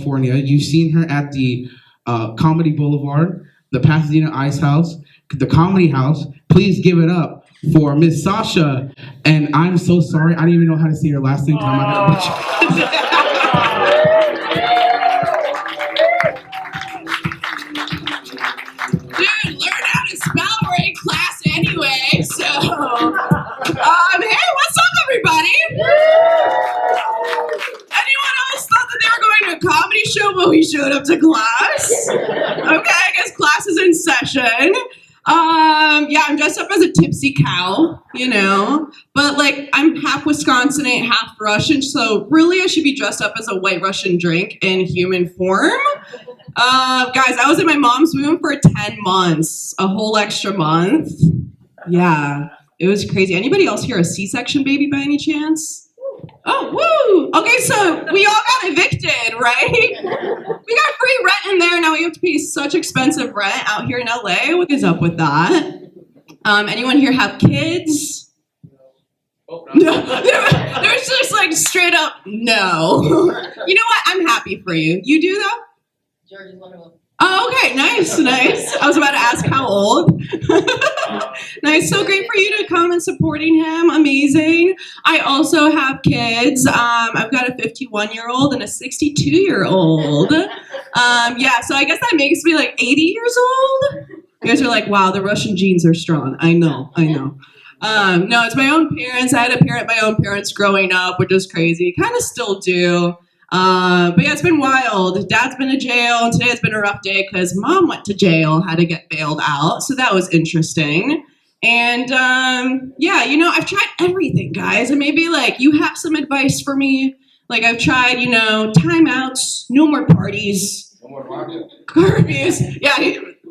California. You've seen her at the Comedy Boulevard, the Pasadena Ice House, the Comedy House. Please give it up for Miss Sasha. And I'm so sorry, I don't even know how to say your last name. I'm not gonna butcher. Dude, learn how to spell. We're in class anyway, so. Hey, what's up, everybody? Anyone else thought that they were going to a comedy show but we showed up to class? Okay, I guess class is in session. Yeah, I'm dressed up as a tipsy cow, you know, but like I'm half Wisconsinite, half Russian, so really I should be dressed up as a white Russian drink in human form. Guys, I was in my mom's womb for 10 months, a whole extra month. Yeah, it was crazy. Anybody else here a C-section baby by any chance? Oh, woo! Okay, so we all got evicted, right? We got free rent in there, now we have to pay such expensive rent out here in LA. What is up with that? Anyone here have kids? Oh, no. There's just like straight up no. You know what? I'm happy for you. You do though? George is one of them. Oh, okay, nice. I was about to ask how old. Nice, so great for you to come and supporting him. Amazing. I also have kids. I've got a 51-year-old and a 62-year-old. Yeah, so I guess that makes me like 80 years old. You guys are like, wow, the Russian genes are strong. I know. No, it's my own parents. I had to parent my own parents growing up, which is crazy. Kind of still do. But yeah, it's been wild. Dad's been in jail, and today has been a rough day because Mom went to jail, had to get bailed out. So that was interesting. And yeah, you know, I've tried everything, guys. And maybe like you have some advice for me. Like I've tried, you know, timeouts, no more parties. No more vodka. Curfews. Yeah,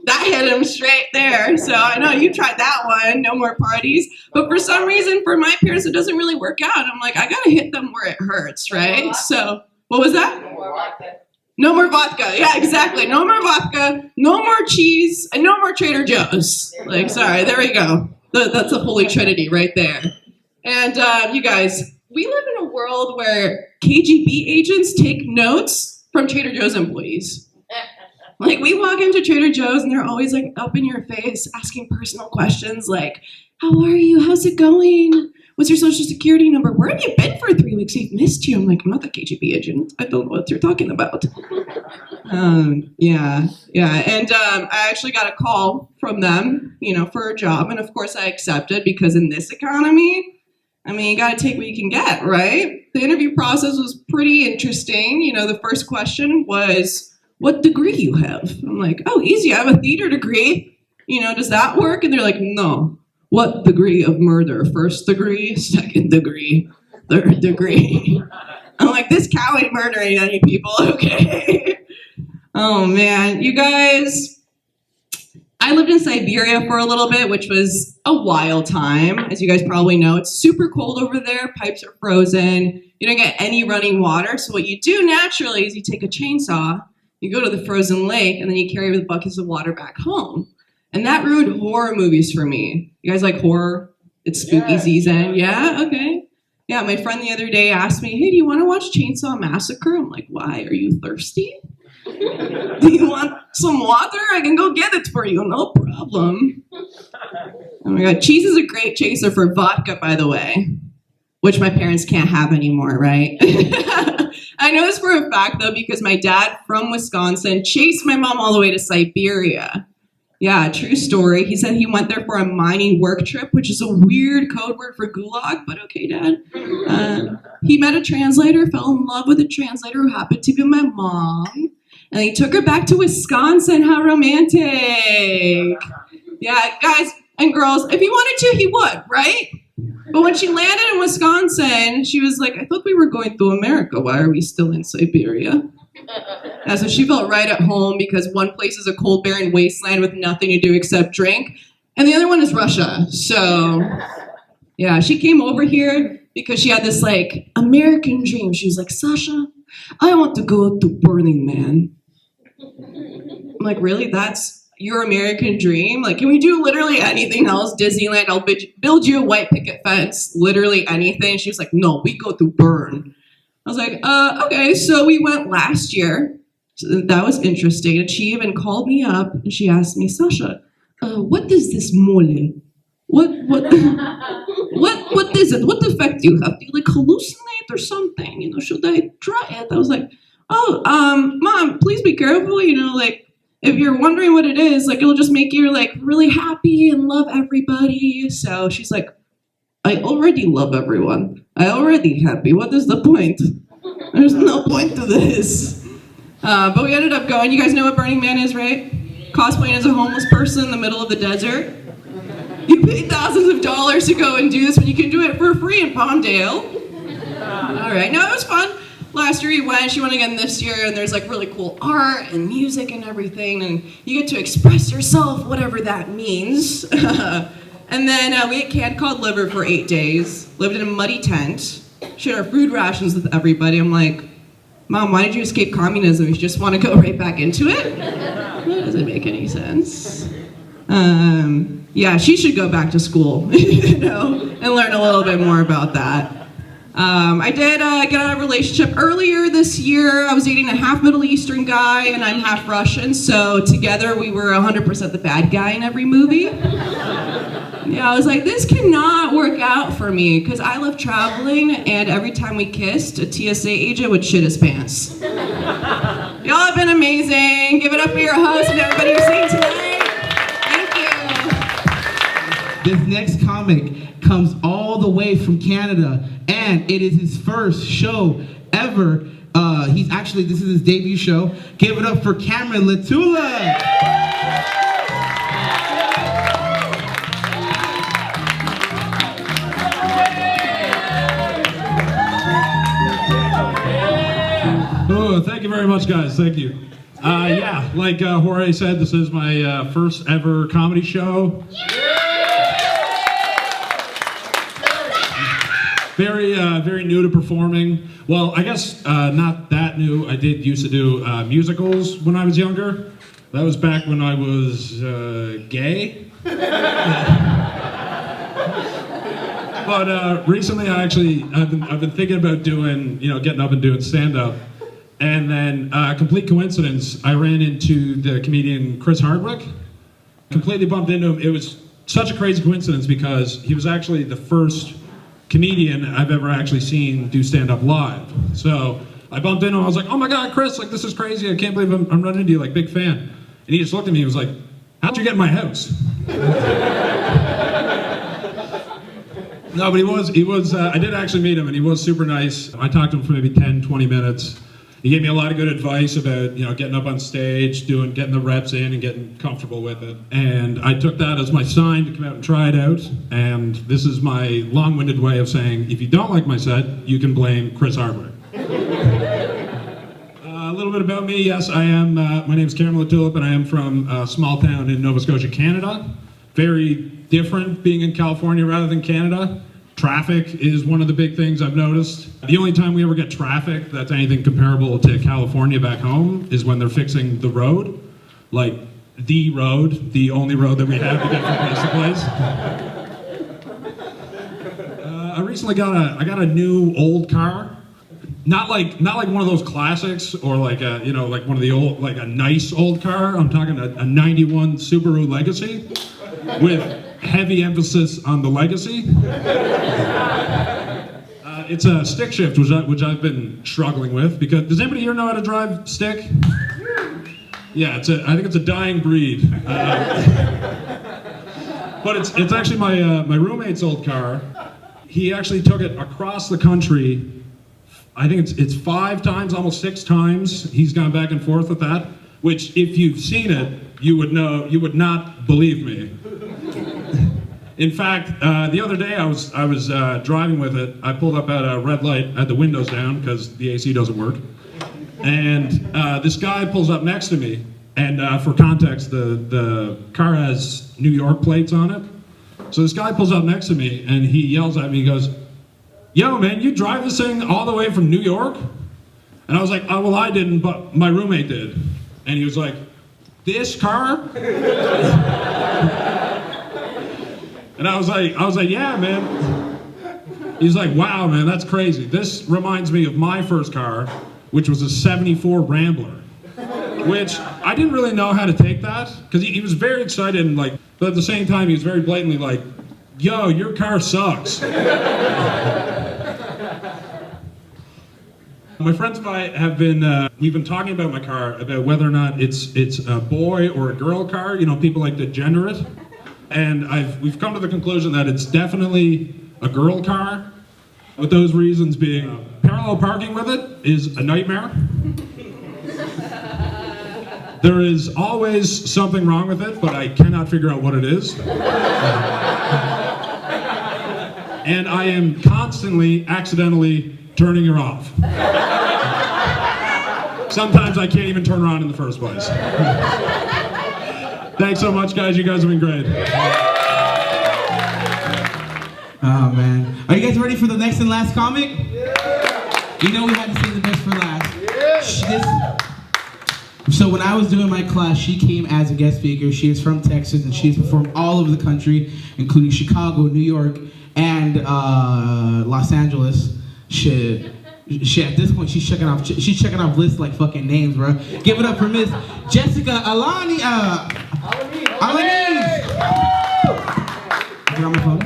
that hit him straight there. So I know you tried that one, no more parties. But for some reason, for my parents, it doesn't really work out. I'm like, I gotta hit them where it hurts, right? So what was that? No more vodka. No more vodka. Yeah, exactly. No more vodka, no more cheese, and no more Trader Joe's. Like, sorry, there we go. That's the Holy Trinity right there. And you guys, we live in a world where KGB agents take notes from Trader Joe's employees. Like, we walk into Trader Joe's and they're always like up in your face asking personal questions like, how are you? How's it going? What's your social security number? Where have you been for 3 weeks? We've missed you. I'm like, I'm not the KGB agent. I don't know what you're talking about. Yeah. And I actually got a call from them, you know, for a job. And of course I accepted because in this economy, I mean, you got to take what you can get, right? The interview process was pretty interesting. You know, the first question was, what degree you have? I'm like, oh, easy. I have a theater degree. You know, does that work? And they're like, no. What degree of murder? First degree, second degree, third degree. I'm like, this cow ain't murdering any people, okay? Oh man, you guys, I lived in Siberia for a little bit, which was a wild time. As you guys probably know, it's super cold over there, pipes are frozen, you don't get any running water, so what you do naturally is you take a chainsaw, you go to the frozen lake, and then you carry the buckets of water back home. And that ruined horror movies for me. You guys like horror? It's spooky season. Yeah? Okay. Yeah, my friend the other day asked me, hey, do you want to watch Chainsaw Massacre? I'm like, why? Are you thirsty? Do you want some water? I can go get it for you. No problem. Oh my God. Cheese is a great chaser for vodka, by the way, which my parents can't have anymore, right? I know this for a fact, though, because my dad from Wisconsin chased my mom all the way to Siberia. Yeah, true story. He said he went there for a mining work trip, which is a weird code word for gulag, but okay, Dad. He met a translator, fell in love with a translator who happened to be my mom, and he took her back to Wisconsin. How romantic. Yeah, guys and girls, if he wanted to, he would, right? But when she landed in Wisconsin, she was like, I thought we were going to America. Why are we still in Siberia? Yeah, so she felt right at home because one place is a cold, barren wasteland with nothing to do except drink, and the other one is Russia. So, yeah, she came over here because she had this, like, American dream. She was like, Sasha, I want to go to Burning Man. I'm like, really? That's your American dream? Like, can we do literally anything else? Disneyland, I'll build you a white picket fence, literally anything. She was like, no, we go to Burn. I was like, okay, so we went last year, So that was interesting. And she even called me up and she asked me, Sasha, what is this mole? What is it? What effect do you have? Do you like hallucinate or something? You know, should I try it? I was like, oh, Mom, please be careful. You know, like if you're wondering what it is, like it'll just make you like really happy and love everybody. So she's like, I already love everyone. I already happy. What is the point? There's no point to this. But we ended up going. You guys know what Burning Man is, right? Cosplaying as a homeless person in the middle of the desert. You pay thousands of dollars to go and do this when you can do it for free in Palmdale. All right, no, it was fun. Last year you went, she went again this year, and there's like really cool art and music and everything, and you get to express yourself, whatever that means. And then we ate canned cod liver for 8 days, lived in a muddy tent, shared our food rations with everybody. I'm like, Mom, why did you escape communism? You just want to go right back into it? That doesn't make any sense. Yeah, she should go back to school, you know, and learn a little bit more about that. I did get out of a relationship earlier this year. I was dating a half Middle Eastern guy, and I'm half Russian, so together we were 100% the bad guy in every movie. Yeah, I was like, this cannot work out for me, because I love traveling, and every time we kissed, a TSA agent would shit his pants. Y'all have been amazing. Give it up for your host and everybody you're seeing tonight. This next comic comes all the way from Canada, and it is his first show ever. This is his debut show. Give it up for Cameron Latula. Oh, thank you very much, guys. Thank you. Yeah, like Jorge said, this is my first ever comedy show. Very new to performing. Well, I guess not that new. I did used to do musicals when I was younger. That was back when I was gay. But recently, I've been thinking about doing, getting up and doing stand-up. And then, complete coincidence, I ran into the comedian Chris Hardwick. Completely bumped into him. It was such a crazy coincidence because he was actually the first comedian I've ever actually seen do stand-up live. So I bumped into him, I was like, oh my God, Chris, like this is crazy, I can't believe I'm running into you, like big fan. And he just looked at me, he was like, how'd you get in my house? No, but he was, I did actually meet him and he was super nice. I talked to him for maybe 10, 20 minutes. He gave me a lot of good advice about, getting up on stage, getting the reps in and getting comfortable with it. And I took that as my sign to come out and try it out. And this is my long-winded way of saying, if you don't like my set, you can blame Chris Hardwick. A little bit about me, yes, I am, my name's Cameron Latulip, and I am from a small town in Nova Scotia, Canada. Very different being in California rather than Canada. Traffic is one of the big things I've noticed. The only time we ever get traffic that's anything comparable to California back home is when they're fixing the road. Like the road, the only road that we have to get from place to place. I recently got a new old car. Not like one of those classics or like like one of the old, like a nice old car. I'm talking a 91 Subaru Legacy with heavy emphasis on the legacy. It's a stick shift, which I've been struggling with because does anybody here know how to drive stick? Yeah, I think it's a dying breed. But it's actually my roommate's old car. He actually took it across the country. I think it's 5 times, almost 6 times. He's gone back and forth with that. Which, if you've seen it, you would not believe me. In fact, the other day I was driving with it. I pulled up at a red light, had the windows down because the AC doesn't work. And this guy pulls up next to me. And for context, the car has New York plates on it. So this guy pulls up next to me and he yells at me, he goes, yo man, you drive this thing all the way from New York? And I was like, oh, well I didn't, but my roommate did. And he was like, this car? And I was like, yeah, man. He's like, wow, man, that's crazy. This reminds me of my first car, which was a '74 Rambler. which I didn't really know how to take that, because he was very excited and like, but at the same time he was very blatantly like, yo, your car sucks. My friends and I have been, we've been talking about my car, about whether or not it's a boy or a girl car. You know, people like to gender it. And we've come to the conclusion that it's definitely a girl car. With those reasons being, parallel parking with it is a nightmare. There is always something wrong with it, but I cannot figure out what it is. And I am constantly, accidentally turning her off. Sometimes I can't even turn around in the first place. Thanks so much, guys. You guys have been great. Oh, man. Are you guys ready for the next and last comic? You know we had to save the best for last. So when I was doing my class, she came as a guest speaker. She is from Texas, and she's performed all over the country, including Chicago, New York, and Los Angeles. Shit, at this point, she's checking off lists like fucking names, bro. Give it up for Miss Jessica Alani. Alani. Get on my phone.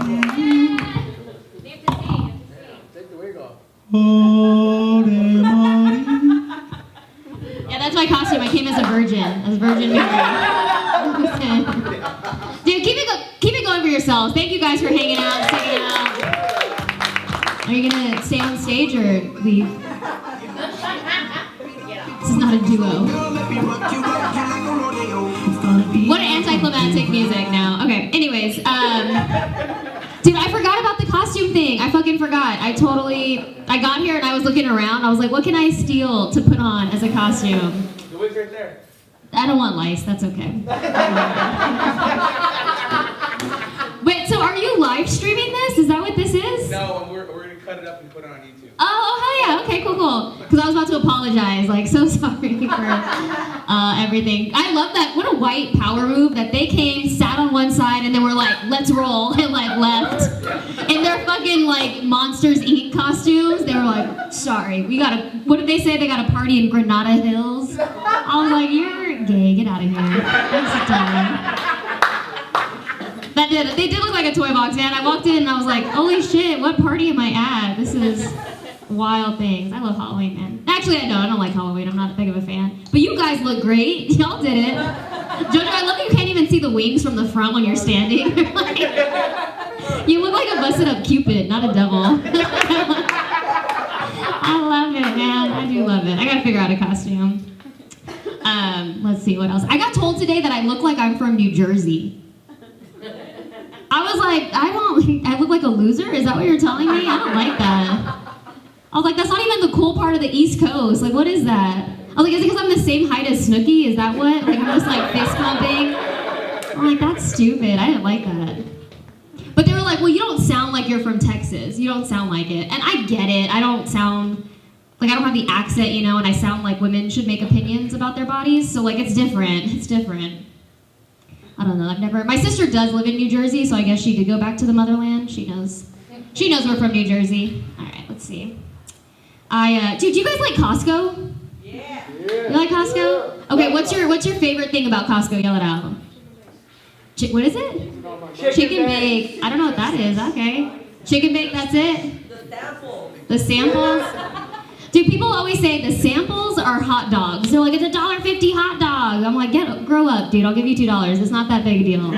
Yeah, that's my costume. I came as a Virgin Mary. Dude, keep it going for yourselves. Thank you guys for hanging out, sticking out. Are you gonna stay on stage or leave? This is not a duo. What anticlimactic music now. Okay, anyways, dude, I forgot about the costume thing. I fucking forgot. I got here and I was looking around. I was like, what can I steal to put on as a costume? The wig's right there. I don't want lice, that's okay. Wait, so are you live streaming this? Is that what this is? No, we're gonna cut it up and put it on YouTube. Oh, hell yeah, okay, cool. Because I was about to apologize, like, so sorry for everything. I love that, what a white power move that they came, sat on one side, and then were like, let's roll, and like left. In their fucking like Monsters Inc. costumes, they were like, sorry, what did they say? They got a party in Granada Hills? I was like, you're gay, get out of here. They did look like a toy box, man. I walked in and I was like, holy shit, what party am I at? This is wild things. I love Halloween, man. Actually, I don't like Halloween. I'm not that big of a fan. But you guys look great. Y'all did it. Jojo, I love that you can't even see the wings from the front when you're standing. Like, you look like a busted up Cupid, not a devil. I love it, man. I do love it. I gotta figure out a costume. Let's see, what else? I got told today that I look like I'm from New Jersey. I was like, I look like a loser? Is that what you're telling me? I don't like that. I was like, that's not even the cool part of the East Coast. Like, what is that? I was like, is it because I'm the same height as Snooki? Is that what? Like, I'm just like fist pumping? I'm like, that's stupid. I didn't like that. But they were like, well, you don't sound like you're from Texas. You don't sound like it. And I get it. I don't sound, like I don't have the accent, you know, and I sound like women should make opinions about their bodies. So like, it's different. It's different. I don't know, my sister does live in New Jersey, so I guess she did go back to the motherland. She knows we're from New Jersey. All right, let's see. Dude, do you guys like Costco? Yeah. You like Costco? Okay, what's your favorite thing about Costco? Yell it out. What is it? Chicken bake. I don't know what that is, okay. Chicken bake, that's it? The samples? Dude, people always say the samples are hot dogs. They're like, it's $1.50 hot dog. I'm like, grow up, dude. I'll give you $2. It's not that big a deal.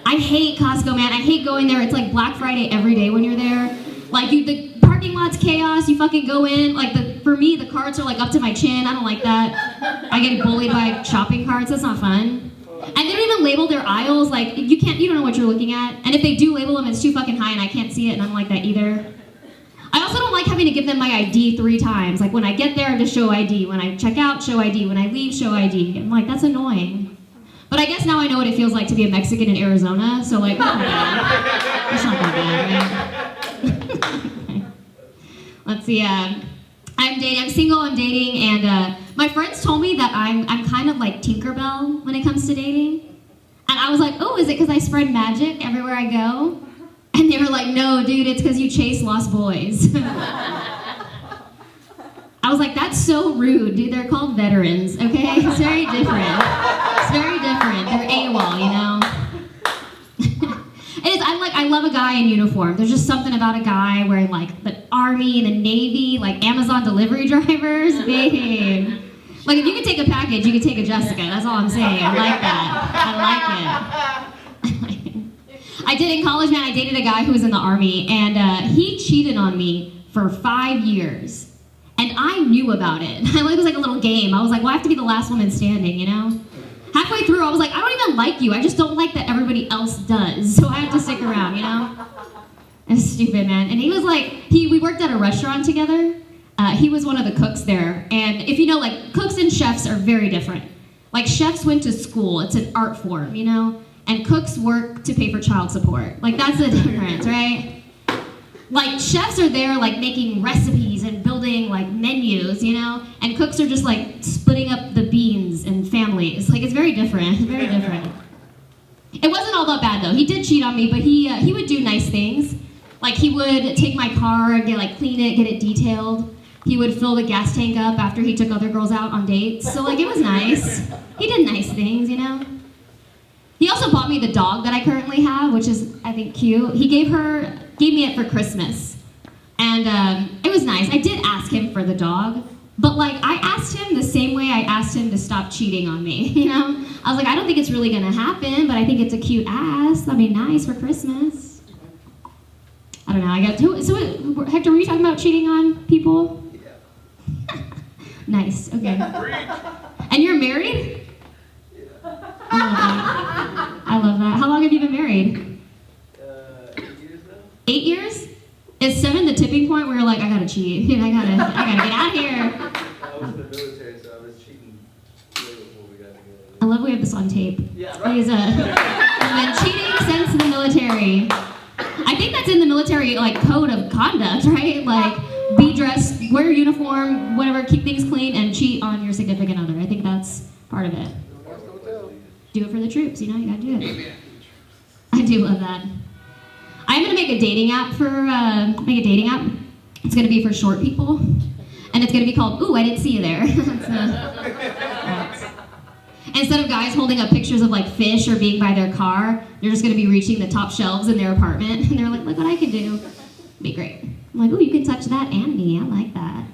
I hate Costco, man. I hate going there. It's like Black Friday every day when you're there. Like, the parking lot's chaos. You fucking go in. Like, for me, the carts are like up to my chin. I don't like that. I get bullied by shopping carts. That's not fun. And they don't even label their aisles. Like, you don't know what you're looking at. And if they do label them, it's too fucking high and I can't see it, and I don't like that either. I also don't like having to give them my ID 3 times. Like, when I get there, I just show ID. When I check out, show ID. When I leave, show ID. I'm like, that's annoying. But I guess now I know what it feels like to be a Mexican in Arizona, so like, not bad. It's not that bad, right? Let's see, I'm single, I'm dating, and my friends told me that I'm kind of like Tinkerbell when it comes to dating. And I was like, oh, is it because I spread magic everywhere I go? And they were like, no, dude, it's because you chase lost boys. I I was like, that's so rude, dude. They're called veterans, okay? It's very different. It's very different. They're AWOL, you know? It is, I love a guy in uniform. There's just something about a guy wearing like the Army, the Navy, like Amazon delivery drivers, babe. Like if you could take a package, you could take a Jessica. That's all I'm saying. I like that. I like it. I did in college, man. I dated a guy who was in the Army, and he cheated on me for 5 years, and I knew about it. It was like a little game. I was like, well, I have to be the last woman standing, you know? Halfway through, I was like, I don't even like you. I just don't like that everybody else does, so I have to stick around, you know? It's stupid, man. And he was like, we worked at a restaurant together. He was one of the cooks there, and if you know, like, cooks and chefs are very different. Like, chefs went to school. It's an art form, you know? And cooks work to pay for child support. Like, that's the difference, right? Like, chefs are there, like, making recipes and building, like, menus, you know? And cooks are just, like, splitting up the beans and families. Like, it's very different. It's very different. It wasn't all that bad, though. He did cheat on me, but he would do nice things. Like, he would take my car and clean it, get it detailed. He would fill the gas tank up after he took other girls out on dates. So, like, it was nice. He did nice things, you know? He also bought me the dog that I currently have, which is, I think, cute. He gave me it for Christmas. And it was nice. I did ask him for the dog, but like I asked him the same way I asked him to stop cheating on me, you know? I was like, I don't think it's really gonna happen, but I think it's a cute ask. That'd be nice for Christmas. I don't know, so Hector, were you talking about cheating on people? Yeah. Nice, okay. And you're married? I love that. I love that. How long have you been married? 8 years now. 8 years? Is 7 the tipping point where you're like, I gotta cheat, I gotta get out of here? I was in the military, so I was cheating way before we got together. I love we have this on tape. Yeah, right. He's been cheating since the military. I think that's in the military like code of conduct, right? Like be dressed, wear a uniform, whatever, keep things clean, and cheat on your significant other. I think that's part of it. Do it for the troops, you know, you gotta do it. I do love that. I'm gonna make a dating app It's gonna be for short people, and it's gonna be called "Ooh, I didn't see you there." Instead of guys holding up pictures of like fish or being by their car, they're just gonna be reaching the top shelves in their apartment, and they're like, "Look what I can do." It'd be great. I'm like, "Ooh, you can touch that and me. I like that."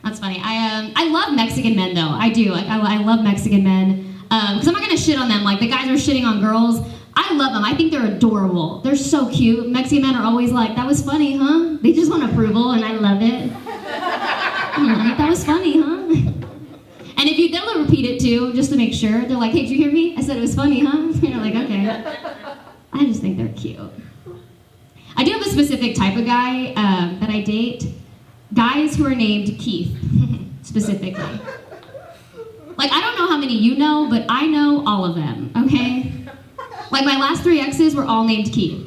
That's funny. I love Mexican men though. I do. Like I love Mexican men because I'm not gonna shit on them. Like the guys are shitting on girls. I love them. I think they're adorable. They're so cute. Mexican men are always like, "That was funny, huh?" They just want approval, and I love it. I'm like, "That was funny, huh?" And if they'll repeat it too, just to make sure. They're like, "Hey, did you hear me? I said it was funny, huh?" And you're like, "Okay." I just think they're cute. I do have a specific type of guy that I date. Guys who are named Keith, specifically. Like, I don't know how many you know, but I know all of them, okay? Like, my last 3 exes were all named Keith.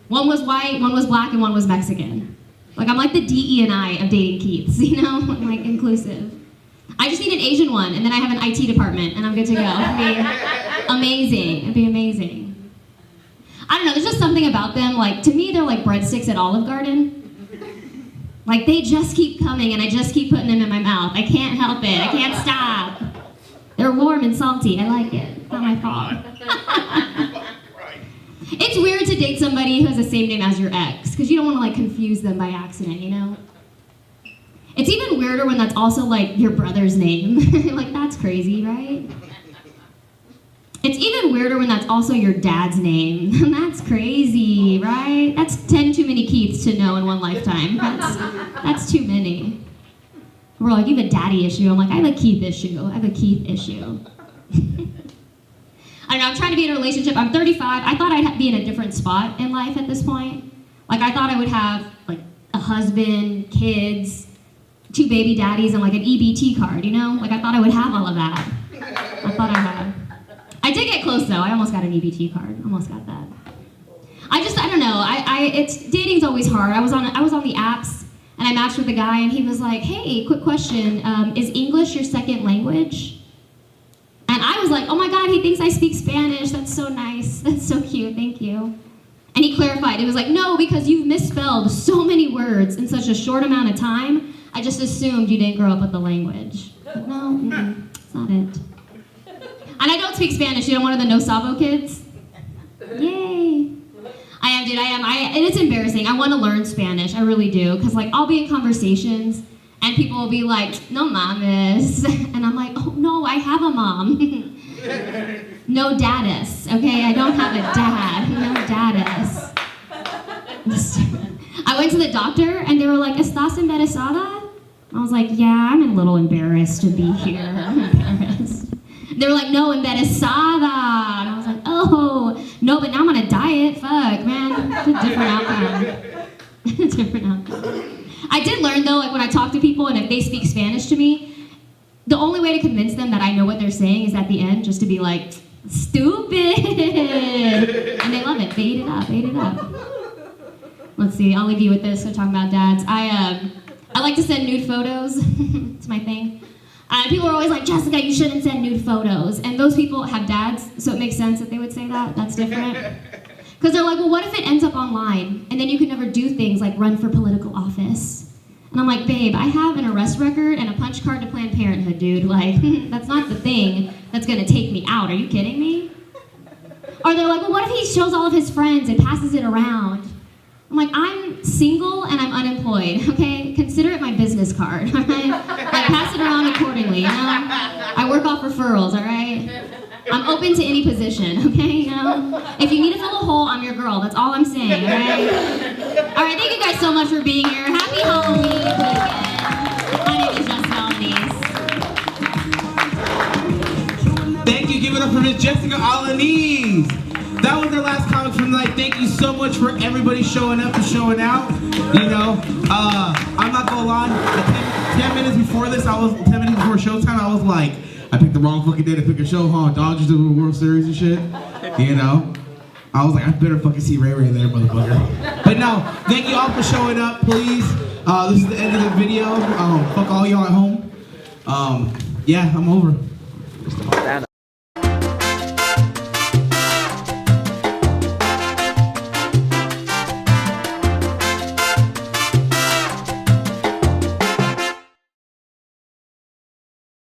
One was white, one was black, and one was Mexican. Like, I'm like the DE&I of dating Keiths, you know? I'm like inclusive. I just need an Asian one, and then I have an IT department, and I'm good to go. It'd be amazing. It'd be amazing. I don't know, there's just something about them. Like, to me, they're like breadsticks at Olive Garden. Like, they just keep coming, and I just keep putting them in my mouth. I can't help it. I can't stop. They're warm and salty. I like it. It's not my fault. It's weird to date somebody who has the same name as your ex, because you don't want to, like, confuse them by accident, you know? It's even weirder when that's also, like, your brother's name. Like, that's crazy, right? It's even weirder when that's also your dad's name. That's crazy, right? That's 10 too many Keiths to know in one lifetime. That's too many. We're like, you have a daddy issue. I'm like, I have a Keith issue. I have a Keith issue. I don't know, I'm trying to be in a relationship. I'm 35. I thought I'd be in a different spot in life at this point. Like, I thought I would have, like, a husband, kids, 2 baby daddies, and, like, an EBT card, you know? Like, I thought I would have all of that. I did get close, though. I almost got an EBT card. Almost got that. I don't know. Dating's always hard. I was on the apps, and I matched with a guy, and he was like, "Hey, quick question. Is English your second language?" And I was like, "Oh my God, he thinks I speak Spanish. That's so nice. That's so cute. Thank you." And he clarified, it was like, no, because you've misspelled so many words in such a short amount of time, I just assumed you didn't grow up with the language. No, it's not it. And I don't speak Spanish. You know, one of the No Sabo kids? Yay. I am, dude, I am. And it's embarrassing. I want to learn Spanish. I really do. Because, like, I'll be in conversations, and people will be like, no mames. And I'm like, oh, no, I have a mom. No daddus, okay? I don't have a dad. No daddus. I went to the doctor, and they were like, ¿Estás embarazada? I was like, yeah, I'm a little embarrassed to be here. I'm embarrassed. They were like, no, embarazada. And I was like, oh, no, but now I'm on a diet. Fuck, man. It's a different outcome. Different outcome. I did learn, though, like when I talk to people and if they speak Spanish to me, the only way to convince them that I know what they're saying is at the end, just to be like, stupid. And they love it. They eat it up. They eat it up. Let's see. I'll leave you with this. We're talking about dads. I like to send nude photos. It's my thing. People are always like, Jessica, you shouldn't send nude photos. And those people have dads, so it makes sense that they would say that. That's different. Because they're like, well, what if it ends up online? And then you could never do things like run for political office. And I'm like, babe, I have an arrest record and a punch card to Planned Parenthood, dude. Like, that's not the thing that's going to take me out. Are you kidding me? Or they're like, well, what if he shows all of his friends and passes it around? I'm like, I'm single and I'm unemployed, okay? Consider it my business card, all right? Like, pass it around accordingly, you know? I work off referrals, all right? I'm open to any position, okay, you know? If you need to fill a hole, I'm your girl. That's all I'm saying, all right? All right, thank you guys so much for being here. Happy Halloween weekend. My name is Jessica Alanis. Thank you. Give it up for Miss Jessica Alanis. That was our last comic from the night. Thank you so much for everybody showing up and showing out. You know, I'm not gonna lie. 10 minutes before this, 10 minutes before showtime, I was like, I picked the wrong fucking day to pick a show, huh? Dodgers doing the World Series and shit. You know? I was like, I better fucking see Ray Ray there, motherfucker. But no, thank you all for showing up, please. This is the end of the video. Fuck all y'all at home. Yeah, I'm over.